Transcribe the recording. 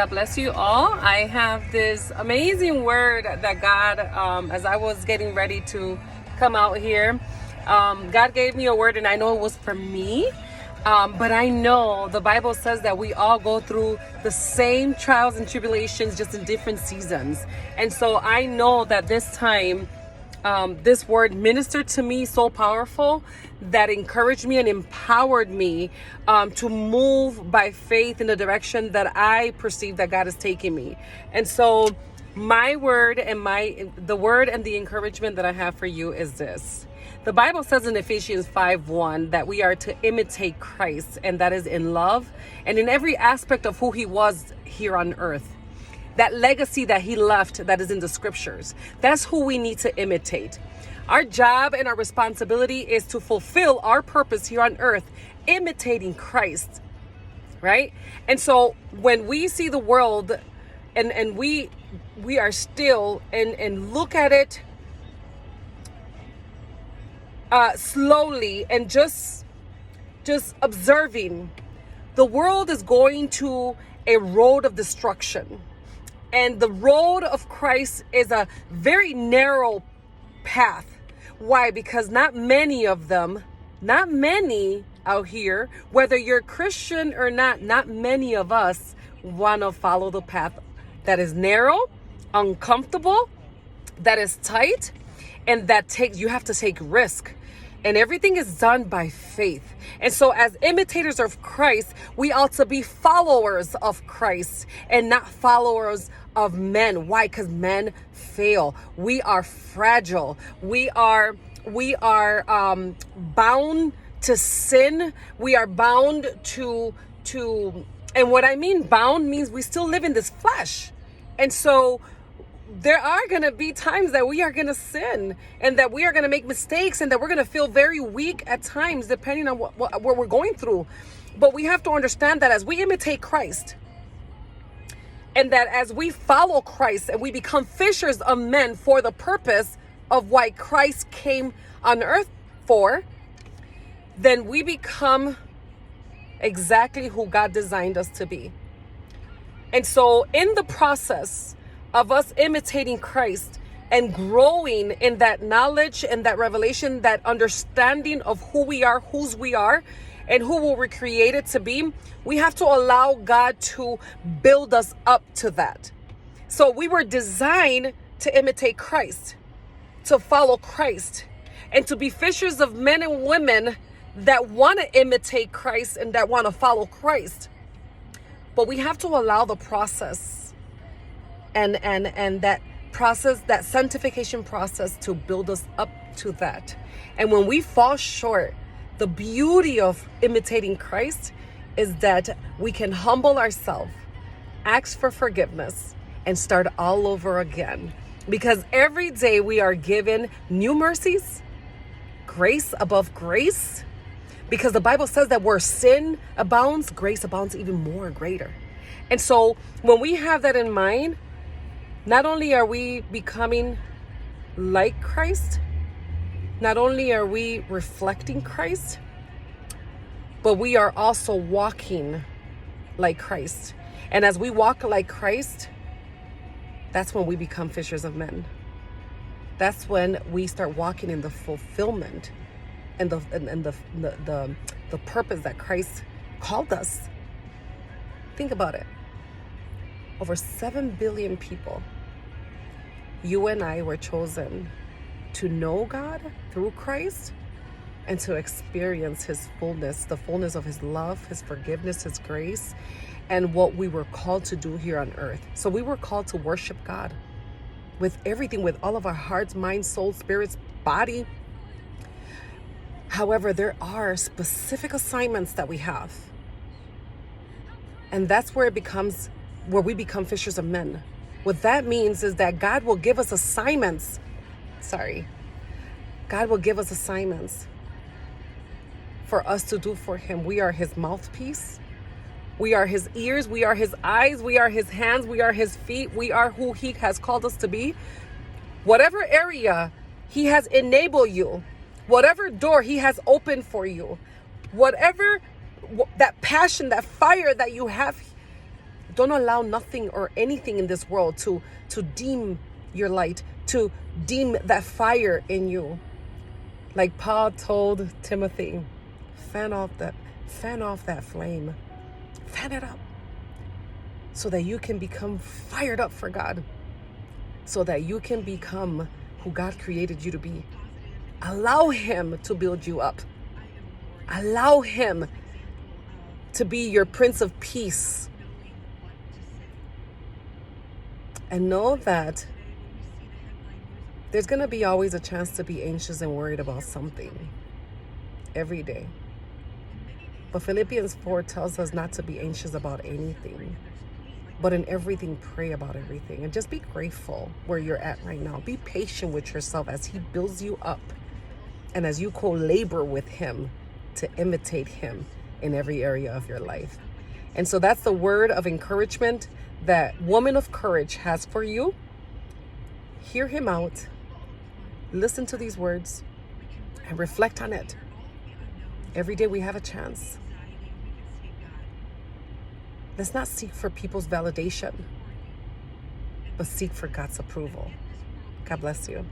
God bless you all. I have this amazing word that God, as I was getting ready to come out here, God gave me a word, and I know it was for me. But I know the Bible says that we all go through the same trials and tribulations, just in different seasons. And so I know that this time, this word ministered to me so powerful that encouraged me and empowered me to move by faith in the direction that I perceive that God is taking me. And so my word and the word and the encouragement that I have for you is this. The Bible says in Ephesians 5:1 that we are to imitate Christ, and that is in love and in every aspect of who he was here on earth. That legacy that he left that is in the scriptures. That's who we need to imitate. Our job and our responsibility is to fulfill our purpose here on earth, imitating Christ, right? And so when we see the world and we are still and look at it slowly and just observing, the world is going to a road of destruction. And the road of Christ is a very narrow path. Why? Because not many out here, whether you're Christian or not many of us want to follow the path that is narrow, uncomfortable, that is tight, and you have to take risk. And everything is done by faith. And so as imitators of Christ, we ought to be followers of Christ and not followers of men. Why? Because men fail. We are fragile. We are bound to sin. We are bound to, and what I mean bound means we still live in this flesh. And so there are going to be times that we are going to sin and that we are going to make mistakes and that we're going to feel very weak at times, depending on what we're going through. But we have to understand that as we imitate Christ and that as we follow Christ and we become fishers of men for the purpose of why Christ came on earth for, then we become exactly who God designed us to be. And so in the process of us imitating Christ and growing in that knowledge and that revelation, that understanding of who we are, whose we are, and who we were created to be, we have to allow God to build us up to that. So we were designed to imitate Christ, to follow Christ, and to be fishers of men and women that want to imitate Christ and that want to follow Christ. But we have to allow the process and that process, that sanctification process, to build us up to that. And when we fall short, the beauty of imitating Christ is that we can humble ourselves, ask for forgiveness, and start all over again. Because every day we are given new mercies, grace above grace. Because the Bible says that where sin abounds, grace abounds even more greater. And so when we have that in mind, not only are we becoming like Christ, not only are we reflecting Christ, but we are also walking like Christ. And as we walk like Christ, that's when we become fishers of men. That's when we start walking in the fulfillment and the purpose that Christ called us. Think about it. Over 7 billion people, you and I were chosen to know God through Christ and to experience his fullness, the fullness of his love, his forgiveness, his grace, and what we were called to do here on earth. So we were called to worship God with everything, with all of our hearts, mind, soul, spirits, body. However, there are specific assignments that we have. And that's where we become fishers of men. What that means is that God will give us assignments. God will give us assignments for us to do for him. We are his mouthpiece. We are his ears. We are his eyes. We are his hands. We are his feet. We are who he has called us to be. Whatever area he has enabled you, whatever door he has opened for you, whatever that passion, that fire that you have, Don't allow nothing or anything in this world to dim your light, to dim that fire in you. Like Paul told Timothy, fan off that flame. Fan it up so that you can become fired up for God, so that you can become who God created you to be. Allow him to build you up. Allow him to be your Prince of Peace. And know that there's going to be always a chance to be anxious and worried about something every day. But Philippians 4 tells us not to be anxious about anything, but in everything, pray about everything. And just be grateful where you're at right now. Be patient with yourself as he builds you up and as you co-labor with him to imitate him in every area of your life. And so that's the word of encouragement that Woman of Courage has for you. Hear him out. Listen to these words and reflect on it. Every day we have a chance. Let's not seek for people's validation, but seek for God's approval. God bless you.